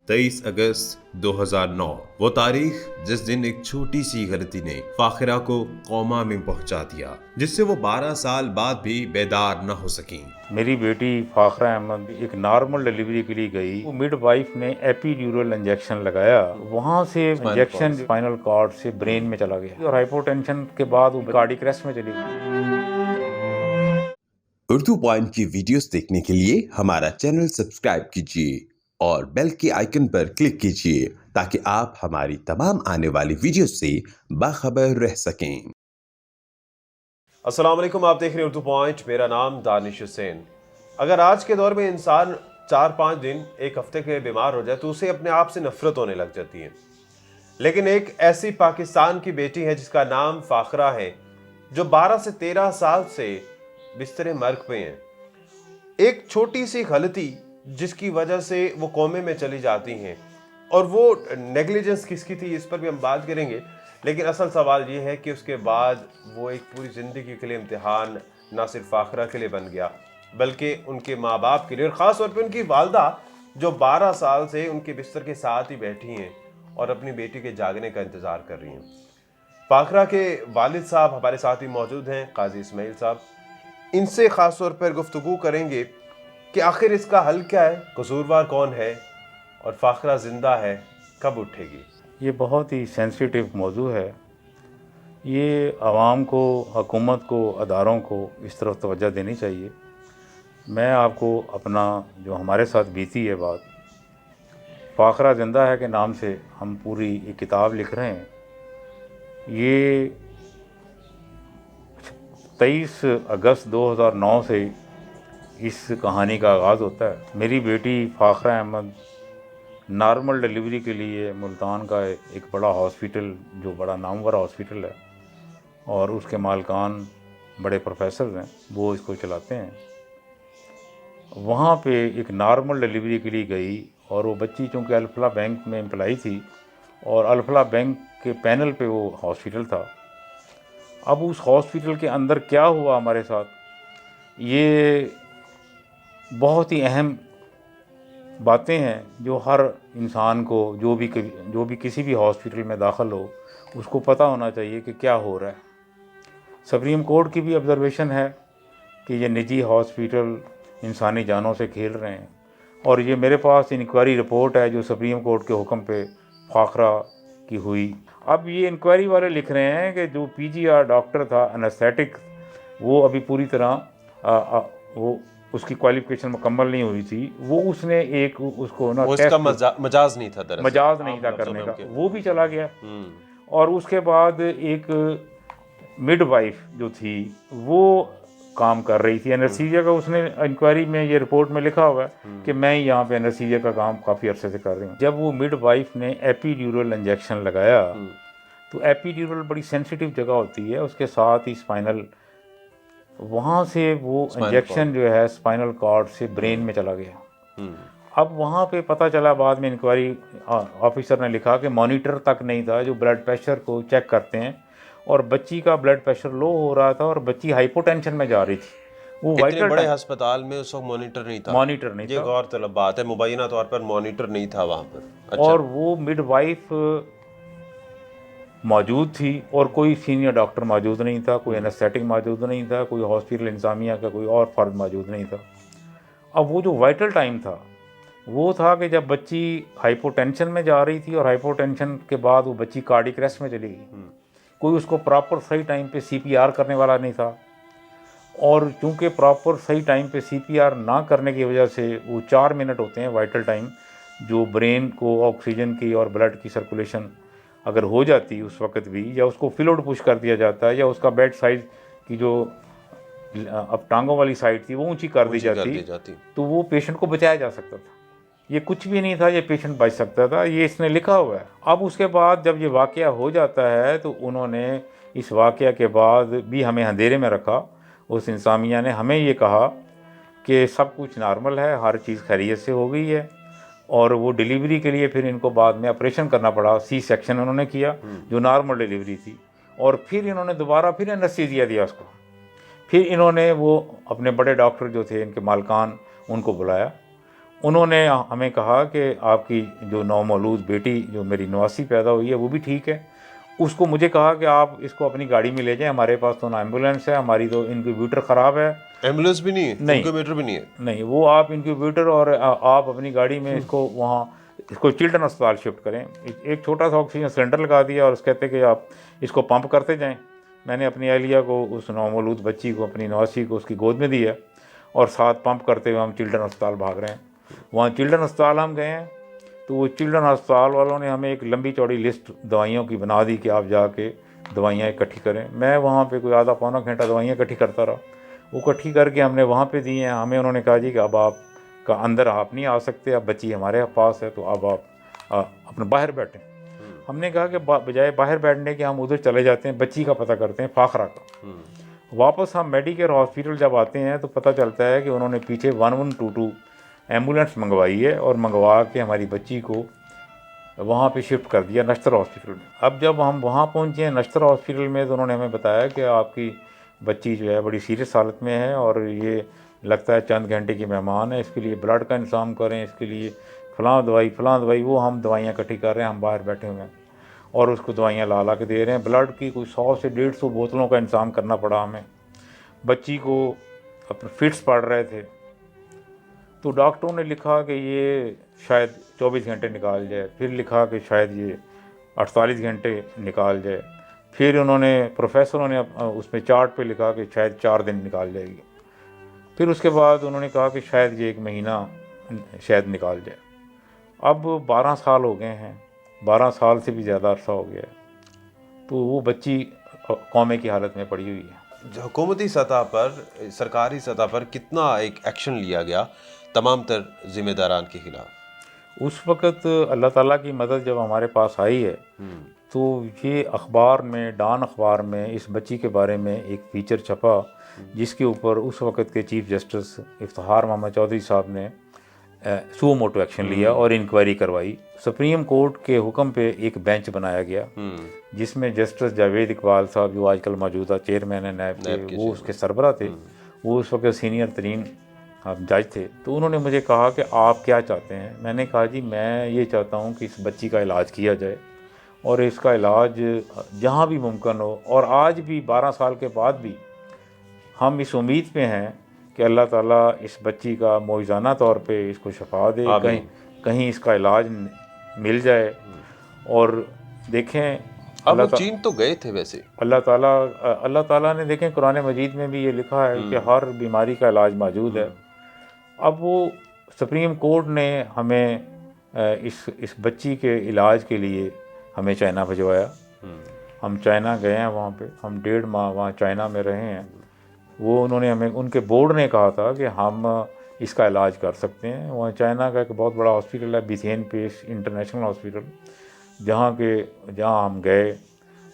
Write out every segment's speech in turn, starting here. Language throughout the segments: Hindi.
23 अगस्त 2009 वो तारीख जिस दिन एक छोटी सी गलती ने फाखिरा को कोमा में पहुंचा दिया, जिससे वो 12 साल बाद भी बेदार न हो सकी। मेरी बेटी फाखरा अहमद एक नॉर्मल डिलीवरी के लिए गई। वो मिडवाइफ ने एपीड्यूरल इंजेक्शन लगाया, वहाँ से इंजेक्शन स्पाइनल कॉर्ड से ब्रेन में चला गया और हाइपोटेंशन के बाद वो कार्डियक अरेस्ट में चली गई। उर्दू पॉइंट की वीडियोस देखने के लिए हमारा चैनल सब्सक्राइब कीजिए और बेल के आइकन पर क्लिक कीजिए ताकि आप हमारी तमाम आने वाली वीडियोस से बाखबर रह सकें। अस्सलाम वालेकुम, आप देख रहे हैं उर्दू पॉइंट। मेरा नाम दानिश हुसैन। अगर आज के दौर में इंसान 4-5 दिन, एक हफ्ते के बीमार हो जाए तो उसे अपने आप से नफरत होने लग जाती है। लेकिन एक ऐसी पाकिस्तान की बेटी है जिसका नाम फाखरा है, जो 12 से 13 साल से बिस्तर मर्ग पे हैं। एक छोटी सी गलती जिसकी वजह से वो कोमे में चली जाती हैं, और वो नेग्लिजेंस किसकी थी इस पर भी हम बात करेंगे। लेकिन असल सवाल ये है कि उसके बाद वो एक पूरी ज़िंदगी के लिए इम्तिहान ना सिर्फ फाखरा के लिए बन गया, बल्कि उनके माँ बाप के लिए, और ख़ास तौर पे उनकी वालदा जो 12 साल से उनके बिस्तर के साथ ही बैठी हैं और अपनी बेटी के जागने का इंतज़ार कर रही हैं। फाखरा के वालिद साहब हमारे साथ ही मौजूद हैं, काजी इस्माइल साहब। इनसे ख़ास तौर पर गुफ्तगू करेंगे कि आखिर इसका हल क्या है, कसूरवार कौन है, और फाखरा ज़िंदा है, कब उठेगी। ये बहुत ही सेंसिटिव मौजू है। ये आवाम को, हुकूमत को, अदारों को इस तरफ तवज्जो देनी चाहिए। मैं आपको अपना जो हमारे साथ बीती है बात, फाखरा ज़िंदा है के नाम से हम पूरी एक किताब लिख रहे हैं। ये 23 अगस्त 2009 से इस कहानी का आगाज़ होता है। मेरी बेटी फाखरा अहमद नॉर्मल डिलीवरी के लिए मुल्तान का एक बड़ा हॉस्पिटल, जो बड़ा नामवर हॉस्पिटल है और उसके मालकान बड़े प्रोफेसर हैं, वो इसको चलाते हैं, वहाँ पे एक नॉर्मल डिलीवरी के लिए गई। और वो बच्ची चूँकि अल्फला बैंक में एम्प्लाई थी और अल्फला बैंक के पैनल पे वो हॉस्पिटल था। अब उस हॉस्पिटल के अंदर क्या हुआ हमारे साथ, ये बहुत ही अहम बातें हैं जो हर इंसान को, जो भी किसी भी हॉस्पिटल में दाखिल हो, उसको पता होना चाहिए कि क्या हो रहा है। सुप्रीम कोर्ट की भी ऑब्जर्वेशन है कि ये निजी हॉस्पिटल इंसानी जानों से खेल रहे हैं। और ये मेरे पास इंक्वायरी रिपोर्ट है जो सुप्रीम कोर्ट के हुक्म पे फाखरा की हुई। अब ये इंक्वायरी वाले लिख रहे हैं कि जो पीजीआर डॉक्टर था एनेस्थेटिक, वो अभी पूरी तरह वो उसकी क्वालिफिकेशन मुकम्मल नहीं हुई थी। वो उसने एक उसको ना उसका मजाज नहीं था, दरअसल मजाज नहीं था करने का, वो भी चला गया। और उसके बाद एक मिडवाइफ जो थी वो काम कर रही थी एनेस्थीसिया का। उसने इंक्वायरी में, ये रिपोर्ट में लिखा हुआ है कि मैं यहाँ पे एनेस्थीसिया का काम काफ़ी अरसे से कर रही हूँ। जब वो मिडवाइफ ने एपीड्यूरल इंजेक्शन लगाया, तो एपीड्यूरल बड़ी सेंसिटिव जगह होती है, उसके साथ ही स्पाइनल, वहाँ से वो इंजेक्शन जो है स्पाइनल कॉर्ड से ब्रेन में चला गया। अब वहाँ पे पता चला, बाद में इंक्वायरी ऑफिसर ने लिखा कि मॉनिटर तक नहीं था जो ब्लड प्रेशर को चेक करते हैं, और बच्ची का ब्लड प्रेशर लो हो रहा था और बच्ची हाइपोटेंशन में जा रही थी। वो इतने बड़े अस्पताल में उस वक्त मॉनिटर नहीं था। ये गौरतलब बात है, मुबैना तौर पर मॉनिटर नहीं था वहाँ पर। अच्छा। और वो मिडवाइफ मौजूद थी और कोई सीनियर डॉक्टर मौजूद नहीं था, कोई एनेस्थेटिक मौजूद नहीं था, कोई हॉस्पिटल इंतजामिया का कोई और फर्द मौजूद नहीं था। अब वो जो वाइटल टाइम था वो था कि जब बच्ची हाइपोटेंशन में जा रही थी, और हाइपोटेंशन के बाद वो बच्ची कार्डियक अरेस्ट में चली गई। कोई उसको प्रॉपर सही टाइम पे सीपीआर करने वाला नहीं था। और चूँकि प्रॉपर सही टाइम पे सीपीआर ना करने की वजह से, वो 4 मिनट होते हैं वाइटल टाइम, जो ब्रेन को ऑक्सीजन की और ब्लड की सर्कुलेशन अगर हो जाती उस वक्त भी, या उसको फ्लूइड पुश कर दिया जाता है, या उसका बेड साइड की जो अब टांगों वाली साइड थी वो ऊंची कर दी जाती, तो वो पेशेंट को बचाया जा सकता था। ये कुछ भी नहीं था, ये पेशेंट बच सकता था, ये इसने लिखा हुआ है। अब उसके बाद जब ये वाक़या हो जाता है तो उन्होंने इस वाक़या के बाद भी हमें अंधेरे में रखा। उस इंतज़ामिया ने हमें ये कहा कि सब कुछ नॉर्मल है, हर चीज़ खैरियत से हो गई है। और वो डिलीवरी के लिए फिर इनको बाद में ऑपरेशन करना पड़ा, सी सेक्शन उन्होंने किया जो नॉर्मल डिलीवरी थी। और फिर इन्होंने दोबारा फिर एनेस्थीसिया दिया उसको। फिर इन्होंने वो अपने बड़े डॉक्टर जो थे, इनके मालकान, उनको बुलाया उन्होंने हमें कहा कि आपकी जो नौमौलूद बेटी जो मेरी नवासी पैदा हुई है वो भी ठीक है। उसको मुझे कहा कि आप इसको अपनी गाड़ी में ले जाएं, हमारे पास तो ना एम्बुलेंस है, हमारी तो इनक्यूबेटर ख़राब है। एम्बुलेंस भी नहीं है, नहीं, इनक्यूबेटर भी नहीं है। नहीं, वो आप इनक्यूबेटर और आप अपनी गाड़ी में इसको वहाँ इसको चिल्ड्रन अस्पताल शिफ्ट करें। एक छोटा सा ऑक्सीजन सिलेंडर लगा दिया और उसके कहते कि आप इसको पंप करते जाएं। मैंने अपनी अहलिया को, उस नौमौलूद बच्ची को, अपनी नवासी को उसकी गोद में दिया और साथ पंप करते हुए हम चिल्ड्रन अस्पताल भाग रहे हैं। वहाँ चिल्ड्रन अस्पताल हम गए हैं तो वो चिल्ड्रन अस्पताल वालों ने हमें एक लंबी चौड़ी लिस्ट दवाइयों की बना दी कि आप जाके दवाइयाँ इकट्ठी करें। मैं वहाँ पे कोई आधा पौना घंटा दवाइयाँ इकट्ठी करता रहा। वो इकट्ठी करके हमने वहाँ पे दी हैं। हमें उन्होंने कहा जी कि अब आप का अंदर आप नहीं आ सकते, अब बच्ची हमारे पास है तो अब आप अपने बाहर बैठें। हमने कहा कि बजाय बाहर बैठने के हम उधर चले जाते हैं, बच्ची का पता करते हैं, फाखरा का। वापस हम मेडिकेयर हॉस्पिटल जब आते हैं तो पता चलता है कि उन्होंने पीछे 1122 एम्बुलेंस मंगवाई है और मंगवा के हमारी बच्ची को वहाँ पे शिफ्ट कर दिया नश्तर हॉस्पिटल में। अब जब हम वहाँ पहुँचे हैं नश्तर हॉस्पिटल में तो उन्होंने हमें बताया कि आपकी बच्ची जो है बड़ी सीरियस हालत में है और ये लगता है चंद घंटे की मेहमान है, इसके लिए ब्लड का इंतज़ाम करें, इसके लिए फ़लाँ दवाई। वो हम दवाइयाँ इकट्ठी कर रहे हैं, हम बाहर बैठे हुए हैं और उसको दवाइयाँ ला के दे रहे हैं। ब्लड की कोई 100 से 150 बोतलों का इंतज़ाम करना पड़ा हमें। बच्ची को अपने फिट्स पड़ रहे थे तो डॉक्टरों ने लिखा कि ये शायद 24 घंटे निकाल जाए, फिर लिखा कि शायद ये 48 घंटे निकाल जाए, फिर उन्होंने प्रोफेसरों ने उसमें चार्ट पे लिखा कि शायद 4 दिन निकाल जाएगी, फिर उसके बाद उन्होंने कहा कि शायद ये 1 महीना शायद निकाल जाए। अब 12 साल हो गए हैं, 12 साल से भी ज़्यादा अरसा हो गया है, तो वो बच्ची कौमे की हालत में पड़ी हुई है। हुकूमती सतह पर, सरकारी सतह पर कितना एक एक्शन लिया गया तमाम तर जिम्मेदारान के खिलाफ? उस वक़्त अल्लाह ताला की मदद जब हमारे पास आई है तो ये अखबार में, डॉन अखबार में इस बच्ची के बारे में एक फ़ीचर छपा जिसके ऊपर उस वक़्त के चीफ़ जस्टिस इफ्तिखार मोहम्मद चौधरी साहब ने सुओ मोटो एक्शन लिया और इंक्वायरी करवाई। सुप्रीम कोर्ट के हुक्म पे एक बेंच बनाया गया जिसमें जस्टिस जावेद इकबाल साहब, जो आजकल मौजूदा चेयरमैन है नैब के, वो उसके सरबरा थे। वो उस वक्त सीनियर तरीन जज थे। तो उन्होंने मुझे कहा कि आप क्या चाहते हैं? मैंने कहा जी मैं ये चाहता हूँ कि इस बच्ची का इलाज किया जाए और इसका इलाज जहाँ भी मुमकिन हो। और आज भी 12 साल के बाद भी हम इस उम्मीद पे हैं कि अल्लाह ताला इस बच्ची का मौजूदा तौर पे इसको शफा दे, कहीं इसका इलाज मिल जाए। और देखें, अब वो चीन तो गए थे वैसे। अल्लाह ताला ने, देखें, कुरान मजीद में भी ये लिखा है कि हर बीमारी का इलाज मौजूद है। अब वो सुप्रीम कोर्ट ने हमें इस बच्ची के इलाज के लिए हमें चाइना भिजवाया। हम चाइना गए हैं, वहाँ पे हम 1.5 माह वहाँ चाइना में रहे हैं। वो उन्होंने हमें, उनके बोर्ड ने कहा था कि हम इसका इलाज कर सकते हैं। वहाँ चाइना का एक बहुत बड़ा हॉस्पिटल है, बिथेन पेश इंटरनेशनल हॉस्पिटल, जहाँ हम गए।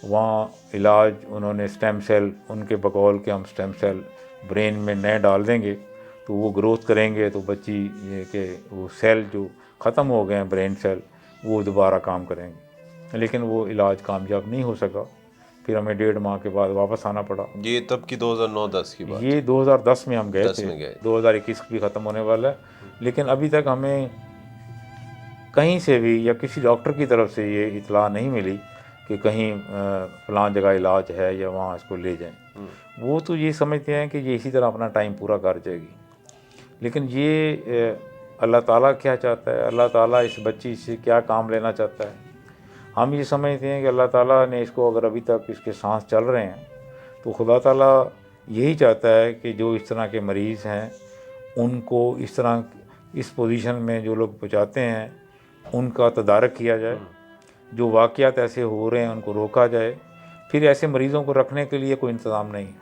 वहाँ इलाज उन्होंने स्टेम सेल, उनके बकौल के हम स्टेम सेल ब्रेन में नए डाल देंगे तो वो ग्रोथ करेंगे तो बच्ची ये कि वो सेल जो ख़त्म हो गए हैं ब्रेन सेल, वो दोबारा काम करेंगे। लेकिन वो इलाज कामयाब नहीं हो सका। फिर हमें 1.5 माह के बाद वापस आना पड़ा। ये तब की 2009-10 की बात? ये 2010 में हम गए थे। 2021 भी ख़त्म होने वाला है, लेकिन अभी तक हमें कहीं से भी या किसी डॉक्टर की तरफ से ये इतला नहीं मिली कि कहीं फ़लाँ जगह इलाज है या वहाँ इसको ले जाएं। वो तो ये समझते हैं कि ये इसी तरह अपना टाइम पूरा कर जाएगी। लेकिन ये अल्लाह ताला क्या चाहता है, अल्लाह ताला इस बच्ची से क्या काम लेना चाहता है। हम ये समझते हैं कि अल्लाह ताला ने इसको, अगर अभी तक इसके सांस चल रहे हैं तो खुदा ताला यही चाहता है कि जो इस तरह के मरीज़ हैं उनको इस तरह इस पोजीशन में जो लोग पहुँचाते हैं उनका तदारक किया जाए। जो वाक़यात ऐसे हो रहे हैं उनको रोका जाए। फिर ऐसे मरीज़ों को रखने के लिए कोई इंतज़ाम नहीं है,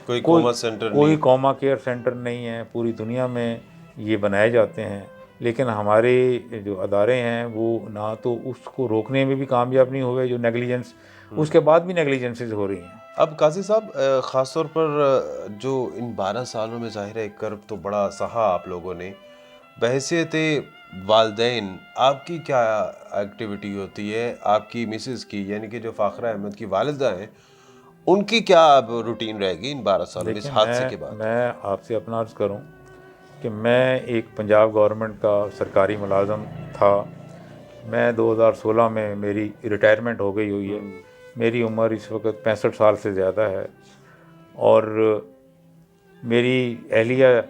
कोई कोमा सेंटर नहीं, कोई कौमा केयर सेंटर नहीं है। पूरी दुनिया में ये बनाए जाते हैं, लेकिन हमारे जो अदारे हैं वो ना तो उसको रोकने में भी कामयाब नहीं हुए, जो नेगलिजेंस, उसके बाद भी नेगलिजेंसेस हो रही हैं। अब काजी साहब, ख़ास तौर पर जो इन 12 सालों में ज़ाहिर है कर्ब तो बड़ा सहा आप लोगों ने। बहैसियत वालदैन आपकी क्या एक्टिविटी होती है, आपकी मिसेस की, यानी कि जो फ़ाखरा अहमद की वालिदा हैं, उनकी क्या अब रूटीन रहेगी इन 12 सालों में इस हादसे के बाद? मैं आपसे अपना अर्ज़ करूं कि मैं एक पंजाब गवर्नमेंट का सरकारी मुलाज़म था। मैं 2016 में मेरी रिटायरमेंट हो गई हुई है। मेरी उम्र इस वक्त 65 साल से ज़्यादा है और मेरी अहलिया,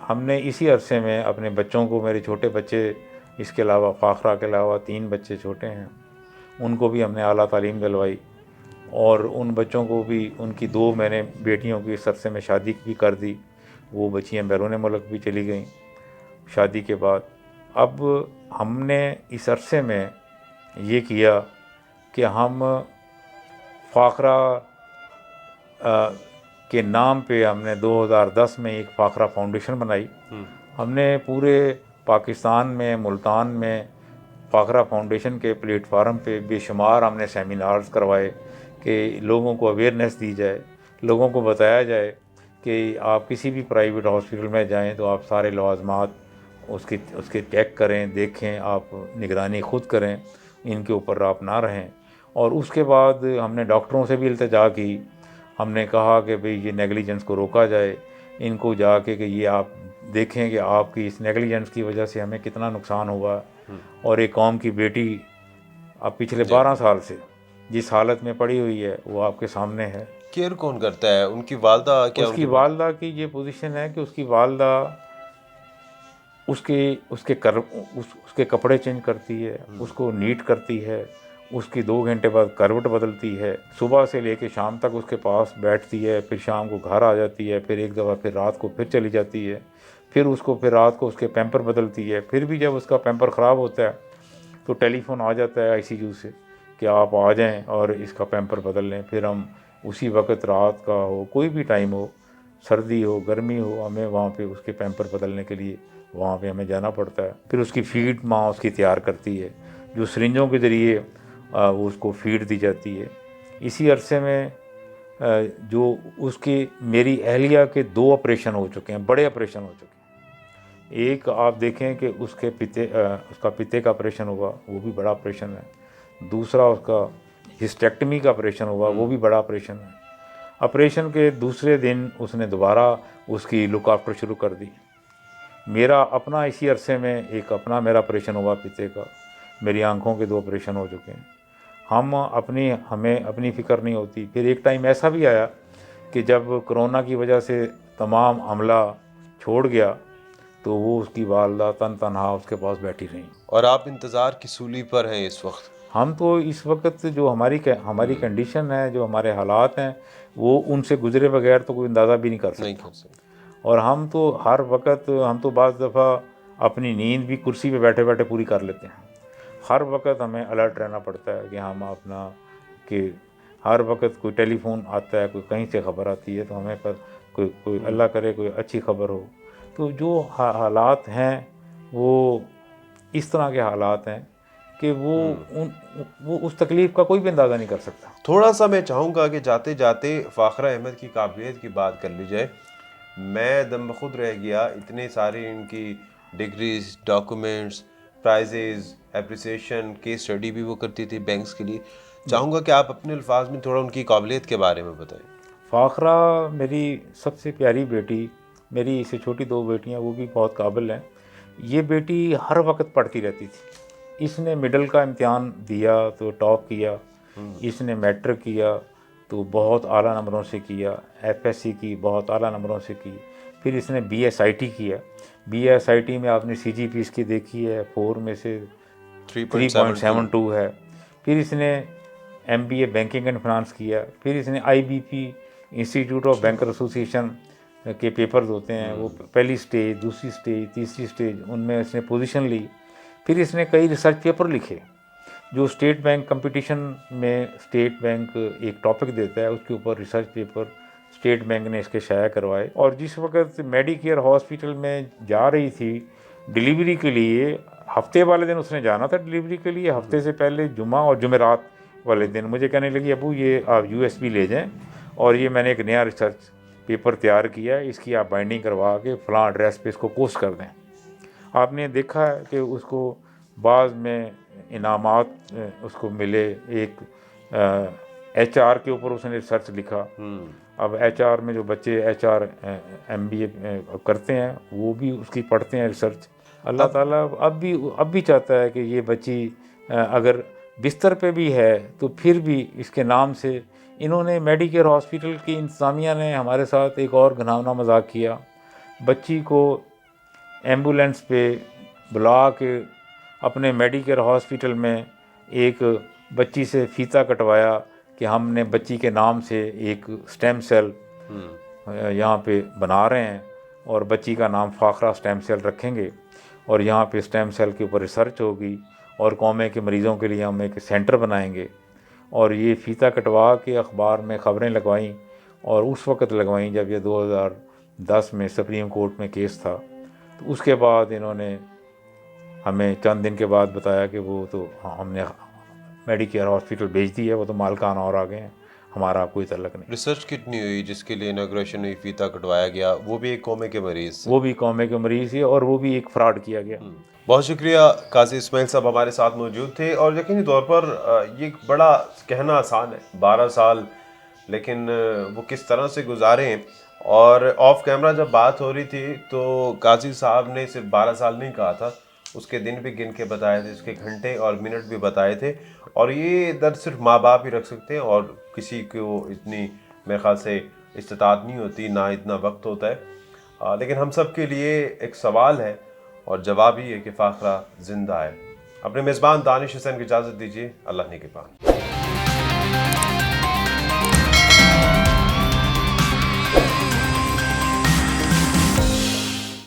हमने इसी अरसे में अपने बच्चों को, मेरे छोटे बच्चे, इसके अलावा फ़ाखरा के अलावा 3 बच्चे छोटे हैं, उनको भी हमने आला तालीम दिलवाई और उन बच्चों को भी, उनकी 2 मैंने बेटियों की इस अरसे में शादी भी कर दी। वो बच्चियाँ बैरून मुल्क भी चली गईं शादी के बाद। अब हमने इस अरसे में ये किया कि हम फ़ाखरा के नाम पे हमने 2010 में एक फ़ाखरा फाउंडेशन बनाई। हमने पूरे पाकिस्तान में, मुल्तान में फ़ाखरा फाउंडेशन के प्लेटफार्म पे बेशुमार हमने सेमिनार्स करवाए कि लोगों को अवेयरनेस दी जाए, लोगों को बताया जाए कि आप किसी भी प्राइवेट हॉस्पिटल में जाएं तो आप सारे लवाज़मात उसके चेक करें, देखें, आप निगरानी ख़ुद करें, इनके ऊपर आप ना रहें। और उसके बाद हमने डॉक्टरों से भी इल्तिजा की। हमने कहा कि भाई ये नेगलिजेंस को रोका जाए, इनको जाके कि ये आप देखें कि आपकी इस नेगलिजेंस की वजह से हमें कितना नुकसान हुआ। और एक कौम की बेटी अब पिछले 12 साल से जिस हालत में पड़ी हुई है वो आपके सामने है। केयर कौन करता है? उनकी वालदा क्या? उसकी वालदा की ये पोजीशन है कि उसकी वालदा उसके कपड़े चेंज करती है, उसको नीट करती है, उसकी 2 घंटे बाद करवट बदलती है, सुबह से लेके शाम तक उसके पास बैठती है, फिर शाम को घर आ जाती है, फिर एक दफ़ा फिर रात को फिर चली जाती है, फिर रात को उसके पैम्पर बदलती है। फिर भी जब उसका पैम्पर ख़राब होता है तो टेलीफ़ोन आ जाता है ICU से कि आप आ जाएं और इसका पैम्पर बदल लें। फिर हम उसी वक्त, रात का हो, कोई भी टाइम हो, सर्दी हो, गर्मी हो, हमें वहाँ पे उसके पैम्पर बदलने के लिए वहाँ पे हमें जाना पड़ता है। फिर उसकी फ़ीड माँ उसकी तैयार करती है, जो सिरिंजों के ज़रिए वो उसको फ़ीड दी जाती है। इसी अरसे में जो उसकी, मेरी अहलिया के 2 ऑपरेशन हो चुके हैं, बड़े ऑपरेशन हो चुके हैं। एक आप देखें कि उसका पित्ते का ऑपरेशन हुआ, वो भी बड़ा ऑपरेशन है। दूसरा उसका हिस्टेक्टमी का ऑपरेशन हुआ, वो भी बड़ा ऑपरेशन है। ऑपरेशन के दूसरे दिन उसने दोबारा उसकी लुक आफ्टर शुरू कर दी। मेरा अपना इसी अरसे में मेरा ऑपरेशन हुआ पित्ते का। मेरी आंखों के 2 ऑपरेशन हो चुके हैं। हमें अपनी फ़िक्र नहीं होती। फिर एक टाइम ऐसा भी आया कि जब कोरोना की वजह से तमाम अमला छोड़ गया तो वो उसकी वालदा तनहा उसके पास बैठी रहीं। और आप इंतज़ार की सूली पर हैं इस वक्त? हम तो इस वक्त जो हमारी कंडीशन है, जो हमारे हालात हैं, वो उनसे गुज़रे बगैर तो कोई अंदाज़ा भी नहीं कर सकता। और हम तो हर वक्त, हम तो बाज़ दफ़ा अपनी नींद भी कुर्सी पे बैठे बैठे पूरी कर लेते हैं। हर वक्त हमें अलर्ट रहना पड़ता है कि हम कि हर वक्त कोई टेलीफ़ोन आता है, कोई कहीं से ख़बर आती है तो हमें पर कोई अल्लाह करे कोई अच्छी ख़बर हो। तो जो हालात हैं वो इस तरह के हालात हैं कि वो उस तकलीफ़ का कोई भी अंदाज़ा नहीं कर सकता। थोड़ा सा मैं चाहूँगा कि जाते जाते फ़ाखरा अहमद की काबिलियत की बात कर ली जाए। मैं दम खुद रह गया, इतने सारे इनकी degrees, documents, prices, appreciation, case study भी वो करती थी बैंक्स के लिए। चाहूँगा कि आप अपने अल्फाज में थोड़ा उनकी काबिलियत के बारे में बताएं। फ़ाखरा मेरी सबसे प्यारी बेटी, मेरी इससे छोटी 2 बेटियां, वो भी बहुत काबिल हैं। ये बेटी हर वक्त पढ़ती रहती थी। इसने मिडल का इम्तिहान दिया तो टॉप किया, इसने मैट्रिक किया तो बहुत आला नंबरों से किया, FSC की बहुत आला नंबरों से की। फिर इसने BSIT किया। BSIT में आपने CGP इसकी देखी है, 4 में से 3.72 है। फिर इसने MBA बैंकिंग एंड फाइनेंस किया। फिर इसने IBP, institute of banker association के पेपर्स होते हैं, वो पहली स्टेज, दूसरी स्टेज, तीसरी स्टेज, उनमें इसने पोजीशन ली। फिर इसने कई रिसर्च पेपर लिखे जो स्टेट बैंक कंपटीशन में, स्टेट बैंक एक टॉपिक देता है, उसके ऊपर रिसर्च पेपर स्टेट बैंक ने इसके शाया करवाए। और जिस वक्त मेडिकेयर हॉस्पिटल में जा रही थी डिलीवरी के लिए, हफ्ते वाले दिन उसने जाना था डिलीवरी के लिए, हफ्ते से पहले जुमा और जुमेरात वाले दिन मुझे कहने लगी, अबू ये आप USB ले जाएं और ये मैंने एक नया रिसर्च पेपर तैयार किया है, इसकी आप बाइंडिंग करवा के फ़लाँ एड्रेस पे इसको पोस्ट कर दें। आपने देखा है कि उसको बाद में इनामात उसको मिले। एक HR के ऊपर उसने रिसर्च लिखा। अब HR में जो बच्चे HR MBA करते हैं वो भी उसकी पढ़ते हैं रिसर्च। अल्लाह ताला अब भी चाहता है कि ये बच्ची अगर बिस्तर पे भी है तो फिर भी इसके नाम से इन्होंने मेडिकेयर हॉस्पिटल की इंतज़ामिया ने हमारे साथ एक और घिनौना मजाक किया। बच्ची को एम्बुलेंस पे बुला के अपने मेडिकेयर हॉस्पिटल में एक बच्ची से फ़ीता कटवाया कि हमने बच्ची के नाम से एक स्टेम सेल यहाँ पे बना रहे हैं और बच्ची का नाम फ़ाखरा स्टेम सेल रखेंगे और यहाँ पे स्टेम सेल के ऊपर रिसर्च होगी और कौमे के मरीज़ों के लिए हम एक सेंटर बनाएंगे। और ये फ़ीता कटवा के अखबार में ख़बरें लगवाईं और उस वक़्त लगवाईं जब ये 2010 में सुप्रीम कोर्ट में केस था। तो उसके बाद इन्होंने हमें चंद दिन के बाद बताया कि वो तो हमने मेडिकेयर हॉस्पिटल बेच दी है, वो तो मालकान और आ गए हैं, हमारा कोई तल्लक नहीं। रिसर्च कितनी हुई जिसके लिए इनॉग्रेशन हुई, फीता कटवाया गया, वो भी एक कौमे के मरीज़? वो भी कौमे के मरीज़ ही और वो भी एक फ्रॉड किया गया। बहुत शुक्रिया काजी इस्माइल साहब हमारे साथ मौजूद थे। और यकीनी तौर पर ये बड़ा कहना आसान है 12 साल, लेकिन वो किस तरह से गुजारे हैं। और ऑफ कैमरा जब बात हो रही थी तो काजी साहब ने सिर्फ 12 साल नहीं कहा था, उसके दिन भी गिन के बताए थे, उसके घंटे और मिनट भी बताए थे। और ये दर्द सिर्फ माँ बाप ही रख सकते हैं और किसी को इतनी मेरे ख्याल से इस्तात नहीं होती, ना इतना वक्त होता है। लेकिन हम सब के लिए एक सवाल है और जवाब ही है कि फ़ाखरा ज़िंदा है। अपने मेज़बान दानिश हुसैन की इजाज़त दीजिए। अल्लाह निगहबान।